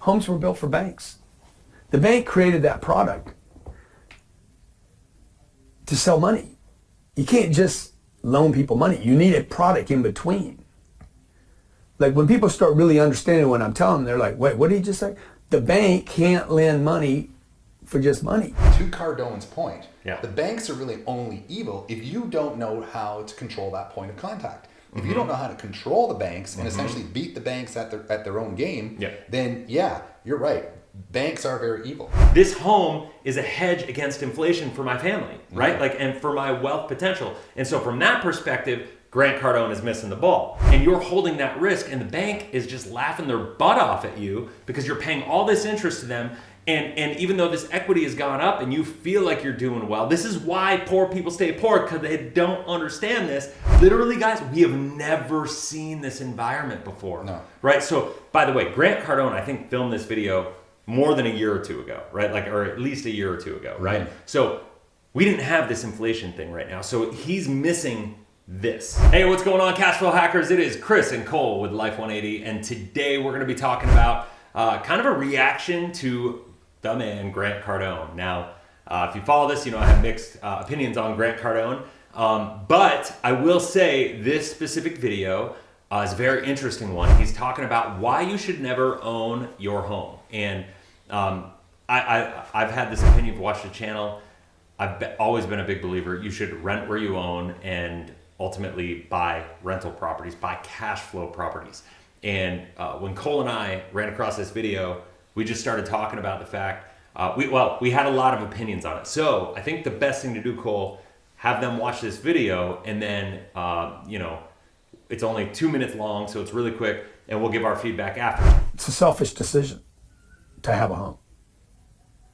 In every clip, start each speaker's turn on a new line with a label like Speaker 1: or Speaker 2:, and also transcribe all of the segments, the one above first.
Speaker 1: Homes were built for banks. The bank created that product to sell money. You can't just loan people money. You need a product in between. Like when people start really understanding what I'm telling them, they're like, wait, what did he just say? The bank can't lend money for just money.
Speaker 2: To Cardone's point, the banks are really only evil if you don't know how to control that point of contact. If you don't know how to control the banks and essentially beat the banks at their own game, then yeah, you're right. Banks are very evil.
Speaker 3: This home is a hedge against inflation for my family, right? Like, and for my wealth potential. And so from that perspective, Grant Cardone is missing the ball. And you're holding that risk, and the bank is just laughing their butt off at you because you're paying all this interest to them. And even though this equity has gone up and you feel like you're doing well, this is why poor people stay poor, because they don't understand this. Literally, guys, we have never seen this environment before.
Speaker 2: No.
Speaker 3: Right? So, by the way, Grant Cardone, I think, filmed this video more than a year or two ago, right? Like, or at least a year or two ago, right? Mm-hmm. So we didn't have this inflation thing right now. So he's missing this. Hey, what's going on, cash flow hackers? It is Chris and Cole with Life 180. And today we're going to be talking about kind of a reaction to the man, Grant Cardone. Now, if you follow this, you know I have mixed opinions on Grant Cardone. But I will say this specific video is a very interesting one. He's talking about why you should never own your home. And I've had this opinion. If you watch the channel, I've always been a big believer. You should rent where you own and ultimately buy rental properties, buy cash flow properties. And when Cole and I ran across this video, we just started talking about the fact, we had a lot of opinions on it. So I think the best thing to do, Cole, have them watch this video, and then, it's only 2 minutes long, so it's really quick, and we'll give our feedback after.
Speaker 1: It's a selfish decision to have a home.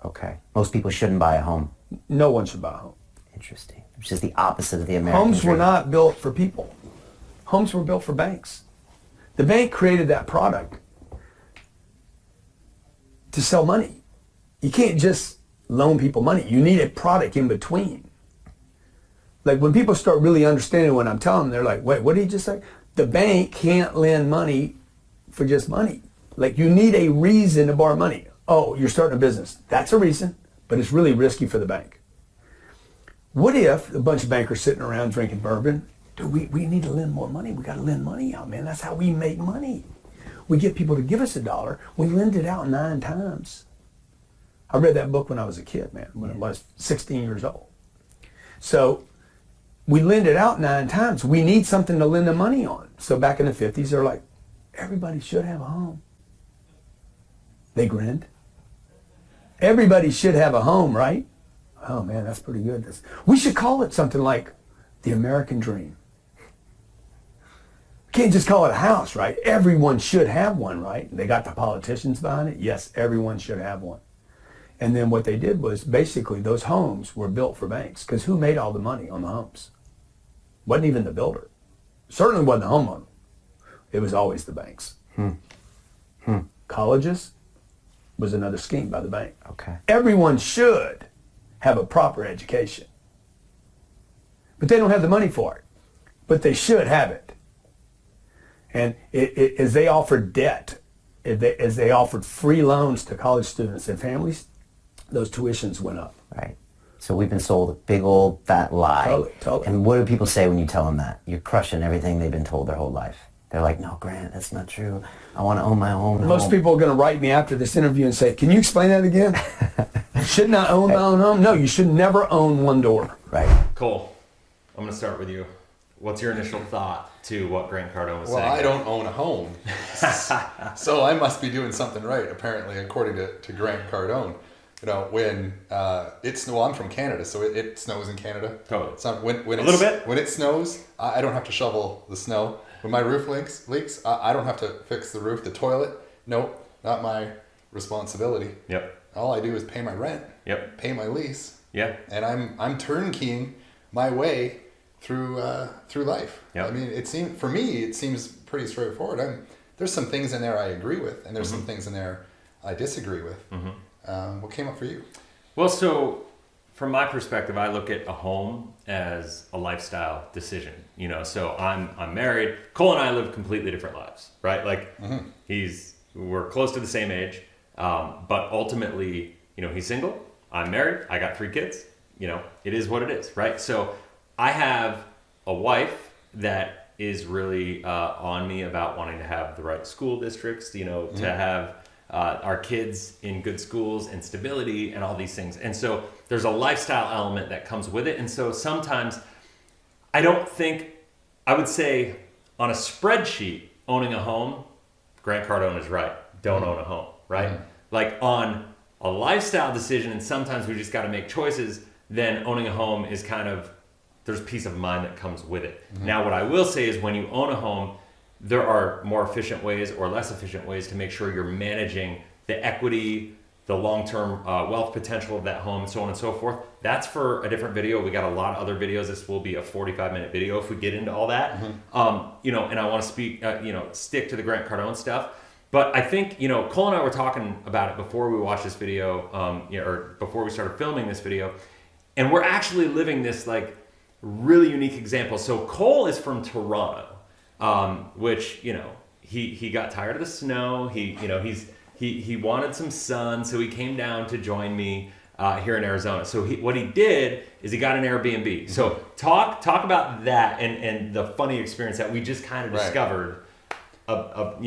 Speaker 4: Okay. Most people shouldn't buy a home.
Speaker 1: No one should buy a home.
Speaker 4: Interesting. Which is the opposite of the American
Speaker 1: Homes
Speaker 4: dream.
Speaker 1: were not built for people. Homes were built for banks. The bank created that product to sell money. You can't just loan people money. You need a product in between. Like when people start really understanding what I'm telling them, they're like, wait, what did he just say? The bank can't lend money for just money. Like you need a reason to borrow money. Oh, you're starting a business. That's a reason, but it's really risky for the bank. What if a bunch of bankers sitting around drinking bourbon? Dude, we need to lend more money. We got to lend money out, man. That's how we make money. We get people to give us $1. We lend it out 9 times. I read that book when I was a kid, man, when I was 16 years old. So we lend it out 9 times. We need something to lend the money on. So back in the 50s, they're like, everybody should have a home. They grinned. Everybody should have a home, right? Oh man, that's pretty good. We should call it something like the American dream. Can't just call it a house, right? Everyone should have one, right? They got the politicians behind it. Yes, everyone should have one. And then what they did was basically those homes were built for banks, because who made all the money on the homes? Wasn't even the builder. Certainly wasn't the homeowner. It was always the banks. Colleges was another scheme by the bank.
Speaker 4: Okay.
Speaker 1: Everyone should have a proper education, but they don't have the money for it. But they should have it. And as they offered debt, as they offered free loans to college students and families, those tuitions went up.
Speaker 4: Right. So we've been sold a big old fat lie.
Speaker 1: Totally.
Speaker 4: And what do people say when you tell them that? You're crushing everything they've been told their whole life. They're like, no, Grant, that's not true. I want to own my home.
Speaker 1: Most people are going to write me after this interview and say, can you explain that again? Shouldn't I own my own home? No, you should never own one door.
Speaker 4: Right.
Speaker 3: Cole, I'm going to start with you. What's your initial thought to what Grant Cardone was saying?
Speaker 2: Well, I don't own a home, so I must be doing something right, apparently, according to Grant Cardone. You know, when it snows, I'm from Canada, so it snows in Canada.
Speaker 3: Totally.
Speaker 2: So when
Speaker 3: a little bit.
Speaker 2: When it snows, I don't have to shovel the snow. When my roof leaks, I don't have to fix the roof. The toilet, nope, not my responsibility.
Speaker 3: Yep.
Speaker 2: All I do is pay my rent.
Speaker 3: Yep.
Speaker 2: Pay my lease.
Speaker 3: Yep.
Speaker 2: And I'm turnkeying my way through life.
Speaker 3: Yep.
Speaker 2: I mean, it seems pretty straightforward. There's some things in there I agree with, and there's some things in there I disagree with. What came up for you?
Speaker 3: Well, so from my perspective, I look at a home as a lifestyle decision. You know, so I'm married. Cole and I live completely different lives, right? Like we're close to the same age. But ultimately, he's single, I'm married, I got 3 kids, it is what it is, right? So I have a wife that is really on me about wanting to have the right school districts, to have our kids in good schools and stability and all these things. And so there's a lifestyle element that comes with it. And so sometimes I would say on a spreadsheet, owning a home, Grant Cardone is right. Don't own a home, right? Like on a lifestyle decision, and sometimes we just got to make choices, then owning a home is kind of, there's peace of mind that comes with it. Now, what I will say is when you own a home, there are more efficient ways or less efficient ways to make sure you're managing the equity, the long-term wealth potential of that home, so on and so forth. That's for a different video. We got a lot of other videos. This will be a 45-minute video if we get into all that. And I want to stick to the Grant Cardone stuff. But I think, Cole and I were talking about it before we watched this video, or before we started filming this video, and we're actually living this like really unique example. So Cole is from Toronto, which, he got tired of the snow. He wanted some sun, so he came down to join me here in Arizona. So what he did is he got an Airbnb. So talk about that and the funny experience that we just kind of discovered of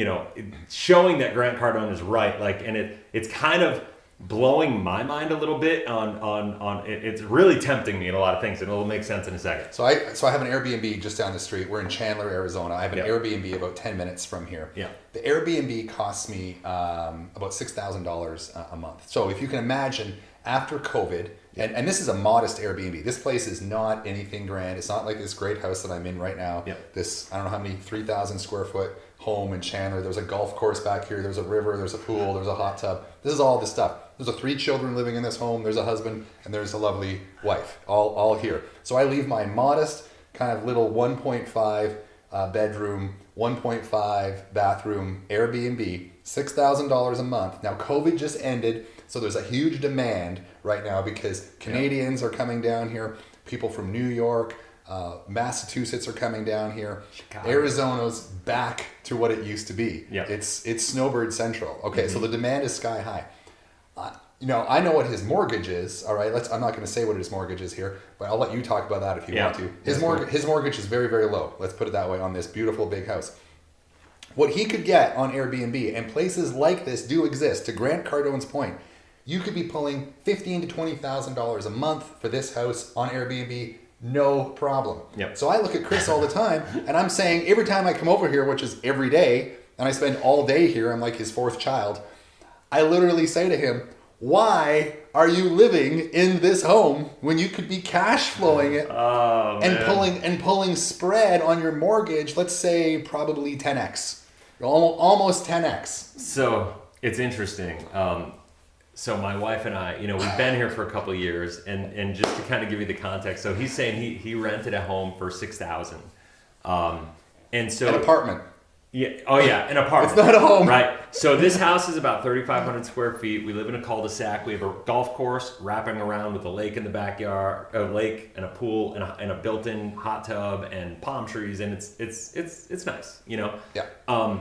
Speaker 3: showing that Grant Cardone is right. Like, and it's kind of blowing my mind a little bit on it's really tempting me in a lot of things, and it'll make sense in a second.
Speaker 2: So I have an Airbnb just down the street. We're in Chandler, Arizona. I have an Airbnb about 10 minutes from here. Yeah. The Airbnb costs me about $6,000 a month. So if you can imagine, after COVID, and this is a modest Airbnb. This place is not anything grand. It's not like this great house that I'm in right now. Yep. This, I don't know how many, 3,000 square foot home in Chandler. There's a golf course back here. There's a river. There's a pool. There's a hot tub. This is all the stuff. There's 3 children living in this home. There's a husband, and there's a lovely wife, all here. So I leave my modest kind of little 1.5 bedroom, 1.5 bathroom Airbnb, $6,000 a month. Now COVID just ended, so there's a huge demand right now because Canadians are coming down here. People from New York, Massachusetts are coming down here. Chicago. Arizona's back to what it used to be. Yeah. It's snowbird central. Okay, so the demand is sky high. I know what his mortgage is. All right, I'm not going to say what his mortgage is here, but I'll let you talk about that if you want to. His mortgage is very, very low. Let's put it that way on this beautiful big house. What he could get on Airbnb, and places like this do exist. To Grant Cardone's point, you could be pulling $15,000 to $20,000 a month for this house on Airbnb. No problem. Yep. So I look at Chris all the time, and I'm saying every time I come over here, which is every day, and I spend all day here, I'm like his 4th child. I literally say to him, why are you living in this home when you could be cash flowing it and pulling spread on your mortgage, let's say probably 10x, almost 10x.
Speaker 3: So it's interesting. So my wife and I, we've been here for a couple of years, and just to kind of give you the context, so he's saying he rented a home for $6,000, and so
Speaker 2: an apartment.
Speaker 3: Yeah. Oh yeah, an apartment.
Speaker 2: It's not a home.
Speaker 3: Right. So this house is about 3,500 square feet. We live in a cul-de-sac. We have a golf course wrapping around with a lake in the backyard, a lake and a pool and a built-in hot tub and palm trees, and it's nice, Yeah.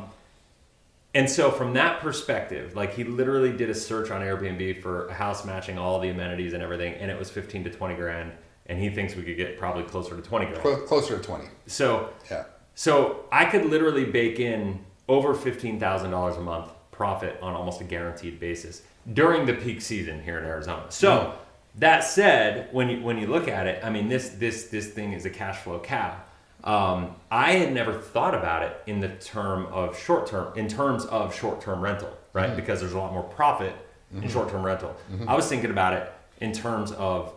Speaker 3: And so from that perspective, like he literally did a search on Airbnb for a house matching all the amenities and everything, and it was 15 to 20 grand, and he thinks we could get probably closer to 20 grand.
Speaker 2: Closer to 20.
Speaker 3: So yeah. So I could literally bake in over $15,000 a month profit on almost a guaranteed basis during the peak season here in Arizona. So that said, when you look at it, I mean this thing is a cash flow cow. I had never thought about it in terms of short-term rental, right? Mm-hmm. Because there's a lot more profit in short-term rental. Mm-hmm. I was thinking about it in terms of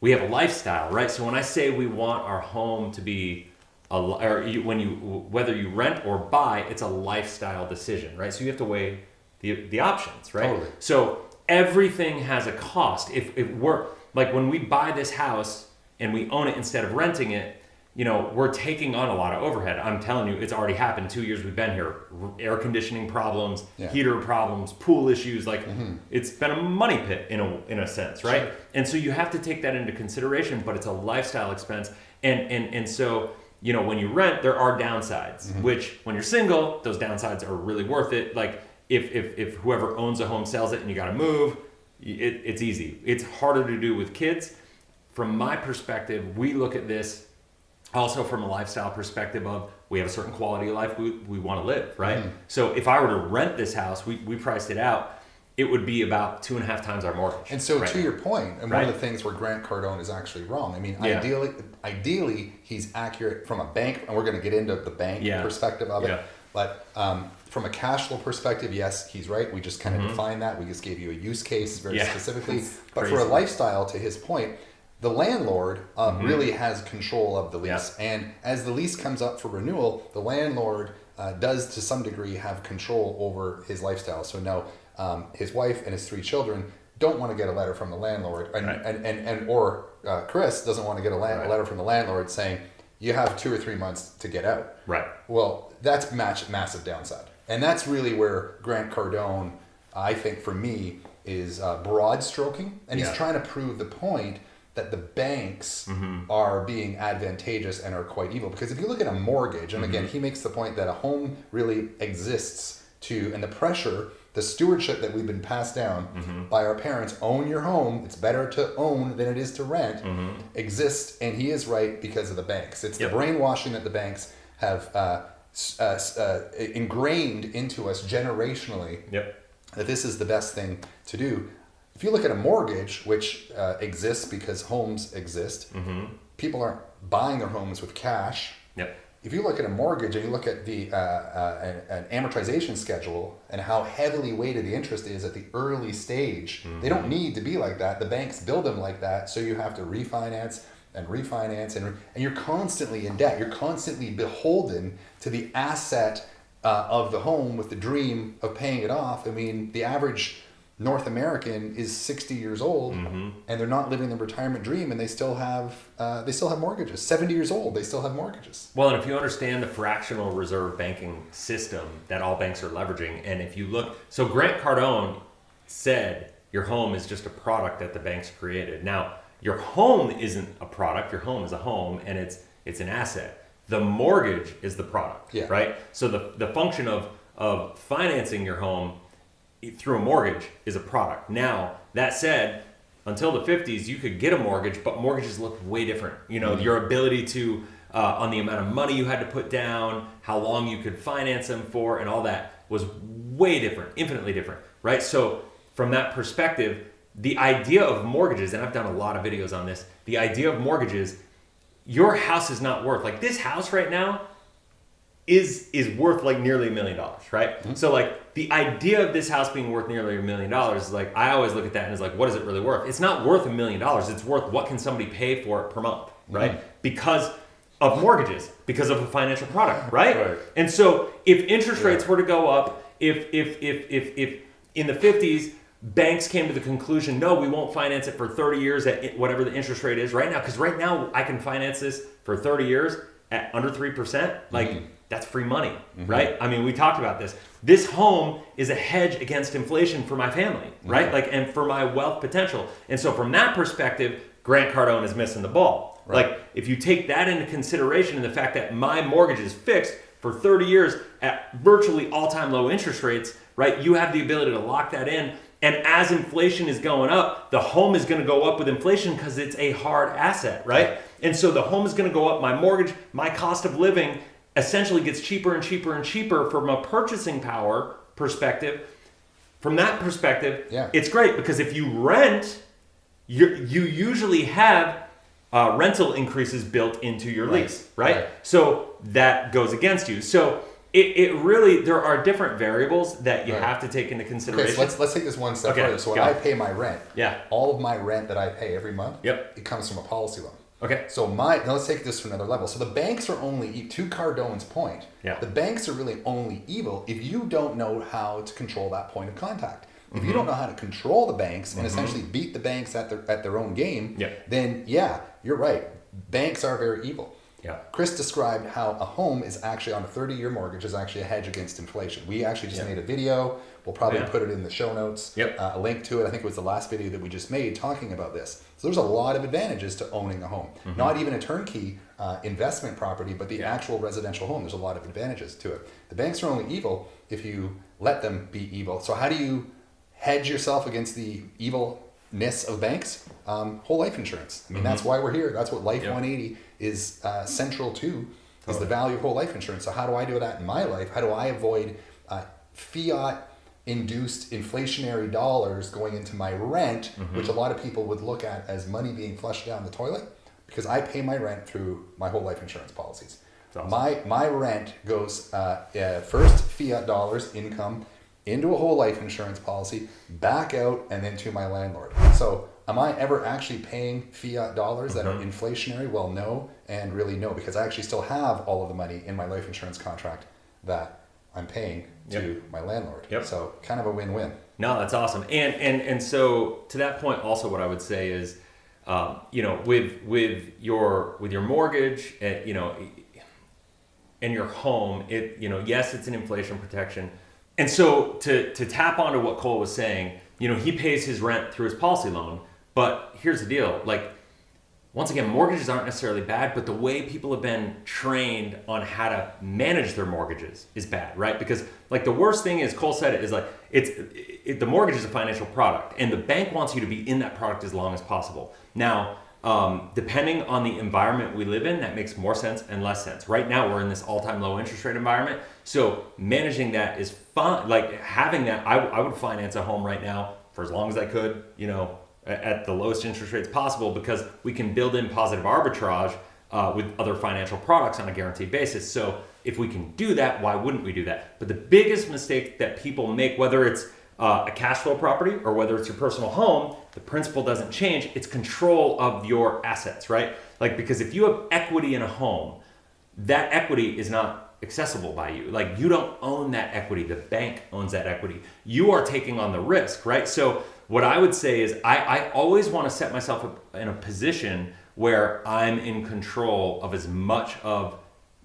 Speaker 3: we have a lifestyle, right? So when I say we want our home to be whether you rent or buy, it's a lifestyle decision, right? So you have to weigh the options, right? Totally. So everything has a cost. If we're like when we buy this house and we own it instead of renting it, we're taking on a lot of overhead. I'm telling you, it's already happened. 2 years we've been here. Air conditioning problems, heater problems, pool issues. Like it's been a money pit in a sense, right? Sure. And so you have to take that into consideration. But it's a lifestyle expense, and so. When you rent, there are downsides, which when you're single, those downsides are really worth it. Like if whoever owns a home sells it and you got to move, it's easy. It's harder to do with kids. From my perspective, we look at this also from a lifestyle perspective of we have a certain quality of life we want to live, right? Mm-hmm. So if I were to rent this house, we priced it out, it would be about 2.5 times our mortgage.
Speaker 2: And so to your point, and one of the things where Grant Cardone is actually wrong, I mean, ideally he's accurate from a bank, and we're going to get into the bank perspective of it, but from a cash flow perspective, yes, he's right. We just kind of defined that. We just gave you a use case very specifically. But for a lifestyle, to his point, the landlord really has control of the lease. Yeah. And as the lease comes up for renewal, the landlord does to some degree have control over his lifestyle. So now his wife and his 3 children don't want to get a letter from the landlord, or Chris doesn't want to get a letter from the landlord saying, you have 2 or 3 months to get out.
Speaker 3: Right.
Speaker 2: Well, that's massive downside. And that's really where Grant Cardone, I think for me, is broad stroking. And he's trying to prove the point that the banks are being advantageous and are quite evil. Because if you look at a mortgage, and again, he makes the point that a home really exists and the pressure, the stewardship that we've been passed down by our parents, own your home, it's better to own than it is to rent, exists, and he is right because of the banks. It's the brainwashing that the banks have ingrained into us generationally that this is the best thing to do. If you look at a mortgage, which exists because homes exist, people aren't buying their homes with cash. If you look at a mortgage and you look at the an amortization schedule and how heavily weighted the interest is at the early stage, they don't need to be like that. The banks build them like that, so you have to refinance, and you're constantly in debt. You're constantly beholden to the asset of the home with the dream of paying it off. I mean, the average North American is 60 years old, and they're not living the retirement dream, and they still have mortgages. 70 years old, they still have mortgages.
Speaker 3: Well, and if you understand the fractional reserve banking system that all banks are leveraging, and if you look, so Grant Cardone said your home is just a product that the banks created. Now, your home isn't a product. Your home is a home, and it's an asset. The mortgage is the product, right? So the function of financing your home through a mortgage is a product. Now, that said, until the 50s, you could get a mortgage, but mortgages looked way different. You know, your ability to, on the amount of money you had to put down, how long you could finance them for, and all that was way different, infinitely different, right? So from that perspective, the idea of mortgages, and I've done a lot of videos on this, the idea of mortgages, your house is not worth, like this house right now is worth like nearly $1 million, right? So like the idea of this house being worth nearly $1 million is like, I always look at that and it's like, what is it really worth? It's not worth $1 million. It's worth what can somebody pay for it per month, right? Because of mortgages, because of a financial product, right? And so if interest rates were to go up, if in the 50s, banks came to the conclusion, no, we won't finance it for 30 years at whatever the interest rate is right now, because right now I can finance this for 30 years at under 3%, like that's free money, right? I mean, we talked about this. This home is a hedge against inflation for my family, right? Like, and for my wealth potential. And so from that perspective, Grant Cardone is missing the ball. Like, if you take that into consideration and the fact that my mortgage is fixed for 30 years at virtually all-time low interest rates, right? You have the ability to lock that in. And as inflation is going up, the home is going to go up with inflation because it's a hard asset, right? And so the home is going to go up. My mortgage, my cost of living essentially gets cheaper and cheaper and cheaper from a purchasing power perspective. From that perspective, it's great because if you rent, you usually have rental increases built into your lease, right? So that goes against you. So it really, there are different variables that you have to take into consideration.
Speaker 2: Okay, so let's take this one step further. So when I pay my rent, all of my rent that I pay every month, it comes from a policy loan. Okay. So now let's take this to another level. So the banks are only, to Cardone's point, the banks are really only evil if you don't know how to control that point of contact. If you don't know how to control the banks and essentially beat the banks at their own game, then you're right. Banks are very evil.
Speaker 3: Yeah.
Speaker 2: Chris described how a home is actually on a 30-year mortgage is actually a hedge against inflation. We actually just made a video. We'll probably put it in the show notes. A link to it. I think it was the last video that we just made talking about this. So there's a lot of advantages to owning a home. Not even a turnkey investment property, but the actual residential home. There's a lot of advantages to it. The banks are only evil if you let them be evil. So how do you hedge yourself against the evilness of banks? Whole life insurance. I mean, that's why we're here. That's what Life 180 is central to, is the value of whole life insurance. So how do I do that in my life? How do I avoid fiat-induced inflationary dollars going into my rent, which a lot of people would look at as money being flushed down the toilet? Because I pay my rent through my whole life insurance policies. Awesome. My rent goes first fiat dollars income into a whole life insurance policy, back out, and then to my landlord. So am I ever actually paying fiat dollars that are inflationary? Well, no, and really no, because I actually still have all of the money in my life insurance contract that I'm paying to my landlord. So kind of a win-win.
Speaker 3: No, that's awesome. And so to that point, also what I would say is, with your mortgage, and your home, yes, it's an inflation protection. And so to tap onto what Cole was saying, he pays his rent through his policy loan, but here's the deal. Like, once again, mortgages aren't necessarily bad, but the way people have been trained on how to manage their mortgages is bad, right? Because like the worst thing is, Cole said it, is like, the mortgage is a financial product, and the bank wants you to be in that product as long as possible. Now, depending on the environment we live in, that makes more sense and less sense. Right now, we're in this all-time low interest rate environment. So managing that is fun. Like having that, I would finance a home right now for as long as I could, at the lowest interest rates possible, because we can build in positive arbitrage with other financial products on a guaranteed basis. So if we can do that, why wouldn't we do that? But the biggest mistake that people make, whether it's a cash flow property or whether it's your personal home, the principle doesn't change. It's control of your assets, right? Like, because if you have equity in a home, that equity is not accessible by you. Like, you don't own that equity. The bank owns that equity. You are taking on the risk, right? So what I would say is I always want to set myself up in a position where I'm in control of as much of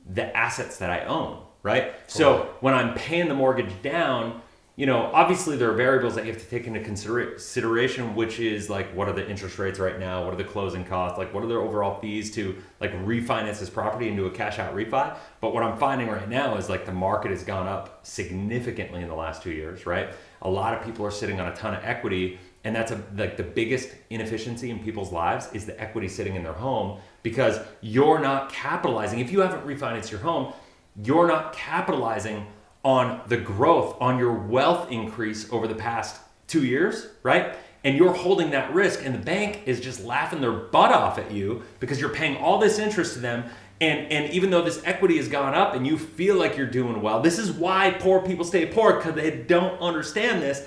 Speaker 3: the assets that I own, right? So when I'm paying the mortgage down, obviously there are variables that you have to take into consideration, which is like, what are the interest rates right now? What are the closing costs? Like, what are the overall fees to like refinance this property into a cash out refi? But what I'm finding right now is like the market has gone up significantly in the last 2 years, right? A lot of people are sitting on a ton of equity, and that's like the biggest inefficiency in people's lives is the equity sitting in their home, because you're not capitalizing. If you haven't refinanced your home, you're not capitalizing on the growth, on your wealth increase over the past 2 years, right? And you're holding that risk, and the bank is just laughing their butt off at you because you're paying all this interest to them. And even though this equity has gone up and you feel like you're doing well, this is why poor people stay poor, because they don't understand this.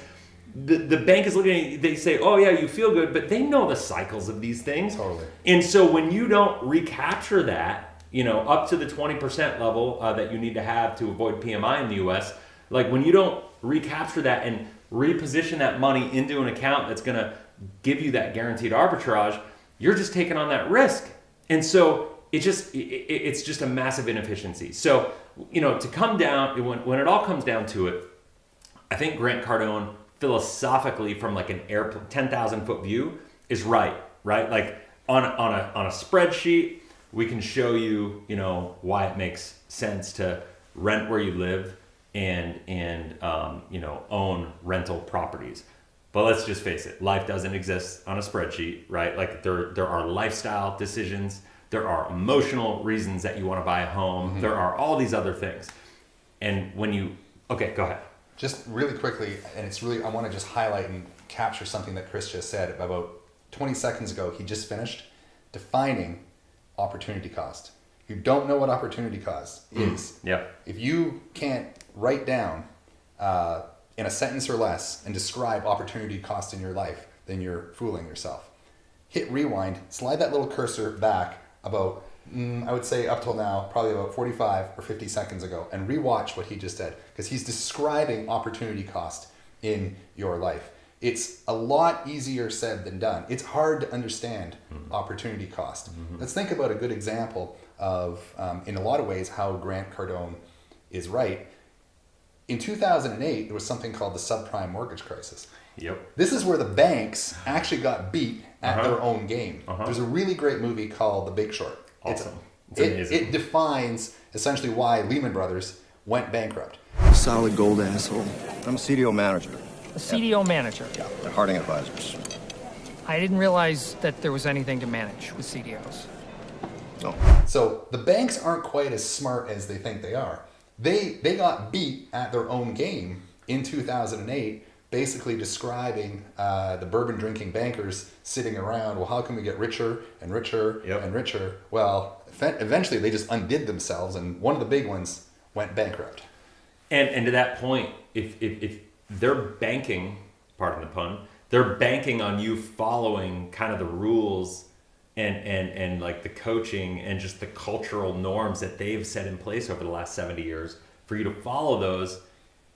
Speaker 3: The bank is looking at you, they say, oh yeah, you feel good, but they know the cycles of these things.
Speaker 2: Totally.
Speaker 3: And so when you don't recapture that, up to the 20% level that you need to have to avoid PMI in the US, like when you don't recapture that and reposition that money into an account that's going to give you that guaranteed arbitrage, you're just taking on that risk. And so it's just a massive inefficiency. So, to come down, when it all comes down to it, I think Grant Cardone philosophically from like an 10,000 foot view is right? Like on a spreadsheet, we can show you, why it makes sense to rent where you live and own rental properties. But let's just face it, life doesn't exist on a spreadsheet, right? Like there are lifestyle decisions, there are emotional reasons that you want to buy a home, there are all these other things. And okay, go ahead.
Speaker 2: Just really quickly, and I want to just highlight and capture something that Chris just said about 20 seconds ago. He just finished defining opportunity cost. You don't know what opportunity cost is.
Speaker 3: Yeah.
Speaker 2: If you can't write down in a sentence or less and describe opportunity cost in your life, then you're fooling yourself. Hit rewind, slide that little cursor back about, I would say up till now, probably about 45 or 50 seconds ago, and rewatch what he just said, because he's describing opportunity cost in your life. It's a lot easier said than done. It's hard to understand opportunity cost. Let's think about a good example of, in a lot of ways, how Grant Cardone is right. In 2008, there was something called the subprime mortgage crisis.
Speaker 3: Yep.
Speaker 2: This is where the banks actually got beat at their own game. There's a really great movie called The Big Short.
Speaker 3: Awesome.
Speaker 2: It defines essentially why Lehman Brothers went bankrupt.
Speaker 5: Solid gold asshole. I'm a CDO manager.
Speaker 6: A CDO manager?
Speaker 5: Yeah, they're Harding Advisors.
Speaker 6: I didn't realize that there was anything to manage with CDOs.
Speaker 5: No.
Speaker 2: So the banks aren't quite as smart as they think they are. They got beat at their own game in 2008, basically describing the bourbon drinking bankers sitting around, well, how can we get richer and richer and richer? Well, eventually they just undid themselves, and one of the big ones went bankrupt.
Speaker 3: And to that point, if they're banking, pardon the pun, they're banking on you following kind of the rules and like the coaching and just the cultural norms that they've set in place over the last 70 years for you to follow those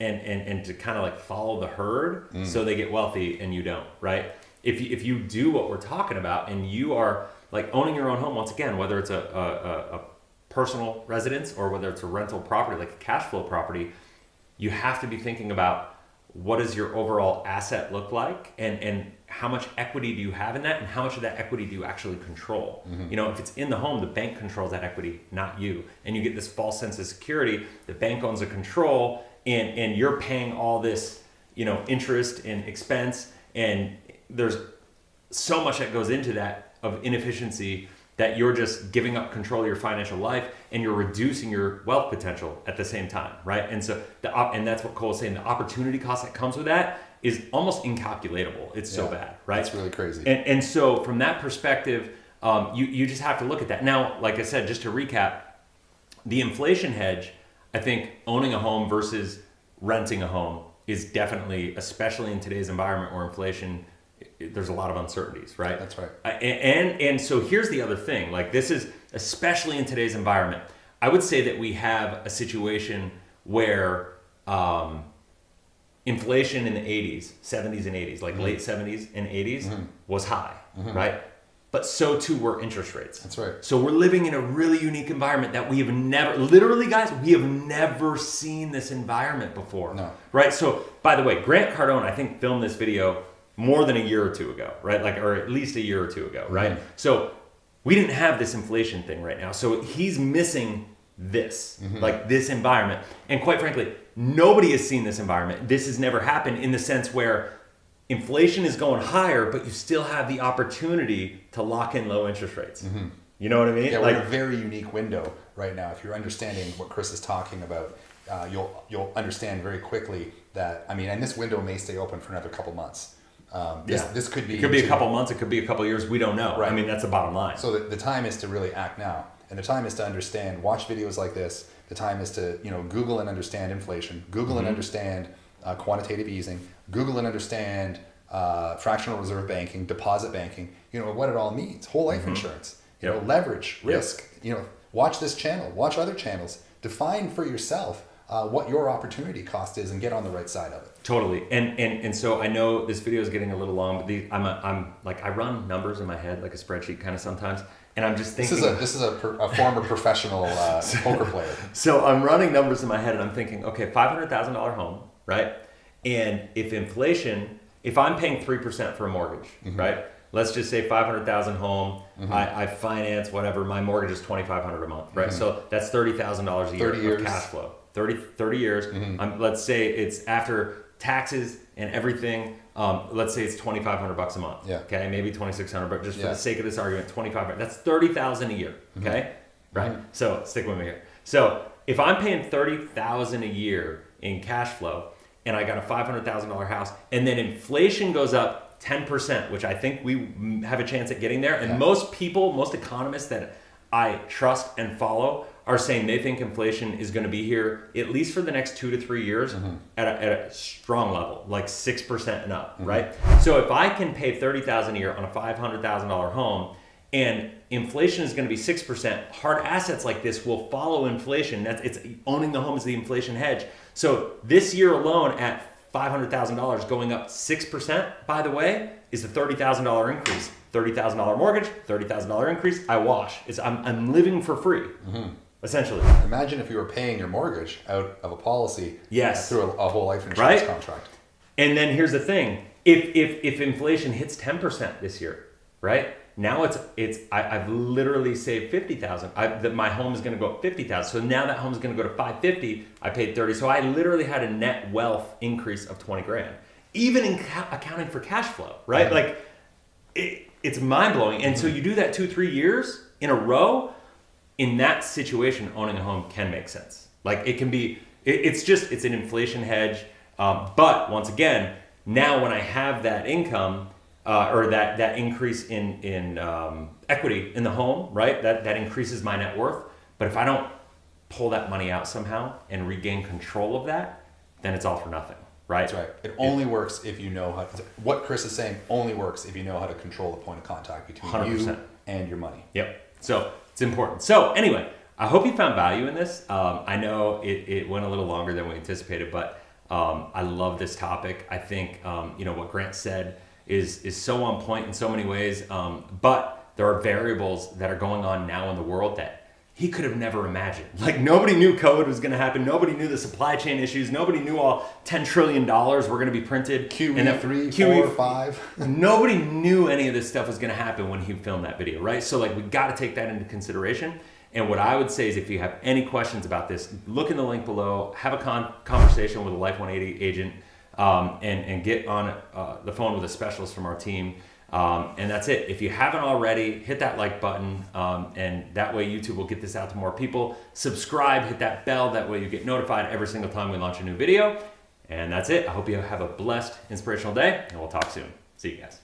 Speaker 3: and to kind of like follow the herd so they get wealthy and you don't, right? If you do what we're talking about and you are like owning your own home, once again, whether it's a personal residence or whether it's a rental property, like a cash flow property, you have to be thinking about what does your overall asset look like and how much equity do you have in that and how much of that equity do you actually control? You know, if it's in the home, the bank controls that equity, not you. And you get this false sense of security. The bank owns a control and you're paying all this, you know, interest and expense. And there's so much that goes into that of inefficiency that you're just giving up control of your financial life and you're reducing your wealth potential at the same time, right? And so and that's what Cole's saying, the opportunity cost that comes with that is almost incalculable. It's so bad, right?
Speaker 2: It's really crazy.
Speaker 3: And so from that perspective, you just have to look at that. Now, like I said, just to recap, the inflation hedge, I think owning a home versus renting a home is definitely, especially in today's environment where inflation, there's a lot of uncertainties, right?
Speaker 2: That's right.
Speaker 3: And so here's the other thing, like this is, especially in today's environment, I would say that we have a situation where inflation in the 80s, 70s and 80s, like late 70s and 80s was high, right? But so too were interest rates.
Speaker 2: That's right.
Speaker 3: So we're living in a really unique environment that we have never, literally guys, we have never seen this environment before.
Speaker 2: No.
Speaker 3: Right? So by the way, Grant Cardone, I think filmed this video more than a year or two ago, right? Like, or at least a year or two ago, right? So we didn't have this inflation thing right now. So he's missing this, like this environment. And quite frankly, nobody has seen this environment. This has never happened in the sense where inflation is going higher, but you still have the opportunity to lock in low interest rates. You know what I mean?
Speaker 2: Yeah,
Speaker 3: like,
Speaker 2: we're in a very unique window right now. If you're understanding what Chris is talking about, you'll understand very quickly that, I mean, and this window may stay open for another couple months. This could be...
Speaker 3: It could be a couple months, it could be a couple years, we don't know.
Speaker 2: Right.
Speaker 3: I mean, that's the bottom line.
Speaker 2: So the time is to really act now. And the time is to understand, watch videos like this. The time is to, Google and understand inflation. Google and understand quantitative easing. Google and understand fractional reserve banking, deposit banking, what it all means. Whole life insurance, leverage, risk. Watch this channel, watch other channels. Define for yourself what your opportunity cost is and get on the right side of it.
Speaker 3: Totally. And so I know this video is getting a little long, but I'm like, I run numbers in my head like a spreadsheet kind of sometimes. And I'm just thinking...
Speaker 2: This is a former professional poker player.
Speaker 3: So I'm running numbers in my head and I'm thinking, okay, $500,000 home, right? And if I'm paying 3% for a mortgage, right? Let's just say 500,000 home, I finance whatever, my mortgage is $2,500 a month, right? So that's $30,000 a year of cash flow. 30 years. Let's say it's after taxes and everything. Let's say it's $2,500 a month.
Speaker 2: Yeah.
Speaker 3: Okay, maybe $2,600, but just for the sake of this argument, $2,500. That's $30,000 a year. Okay, right. So stick with me here. So if I'm paying $30,000 a year in cash flow, and I got a $500,000 house, and then inflation goes up 10%, which I think we have a chance at getting there. And most economists that I trust and follow are saying they think inflation is going to be here at least for the next 2 to 3 years at a strong level, like 6% and up, right? So if I can pay $30,000 a year on a $500,000 home, and inflation is going to be 6%, hard assets like this will follow inflation. It's owning the home is the inflation hedge. So this year alone at $500,000 going up 6%, by the way, is a $30,000 increase. $30,000 mortgage, $30,000 increase, I wash. I'm living for free, essentially.
Speaker 2: Imagine if you were paying your mortgage out of a policy
Speaker 3: Yes.
Speaker 2: through a whole life insurance
Speaker 3: Right?
Speaker 2: contract.
Speaker 3: And then here's the thing: if inflation hits 10% this year, right? Now I've literally saved $50,000. That my home is going to go up $50,000. So now that home is going to go to $550. I paid $30,000. So I literally had a net wealth increase of $20,000, even in accounting for cash flow, right? Like it's mind blowing. And so you do that 2-3 years in a row. In that situation, owning a home can make sense. Like it can be. It's an inflation hedge. But once again, now when I have that income or that increase in equity in the home, right? That increases my net worth. But if I don't pull that money out somehow and regain control of that, then it's all for nothing, right?
Speaker 2: That's right. It only works if you know how. What Chris is saying only works if you know how to control the point of contact between
Speaker 3: 100%.
Speaker 2: you and your money.
Speaker 3: Yep. So it's important. So anyway, I hope you found value in this. I know it went a little longer than we anticipated, but I love this topic. I think what Grant said is so on point in so many ways. But there are variables that are going on now in the world that he could have never imagined. Like nobody knew COVID was going to happen. Nobody knew the supply chain issues. Nobody knew all $10 trillion were going to be printed.
Speaker 2: QE3, 4, 5.
Speaker 3: Nobody knew any of this stuff was going to happen when he filmed that video, right? So like we got to take that into consideration. And what I would say is if you have any questions about this, look in the link below, have a conversation with a Life 180 agent, and get on the phone with a specialist from our team. And that's it. If you haven't already, hit that like button, and that way YouTube will get this out to more people. Subscribe, hit that bell, that way you get notified every single time we launch a new video. And that's it. I hope you have a blessed, inspirational day, and we'll talk soon. See you guys.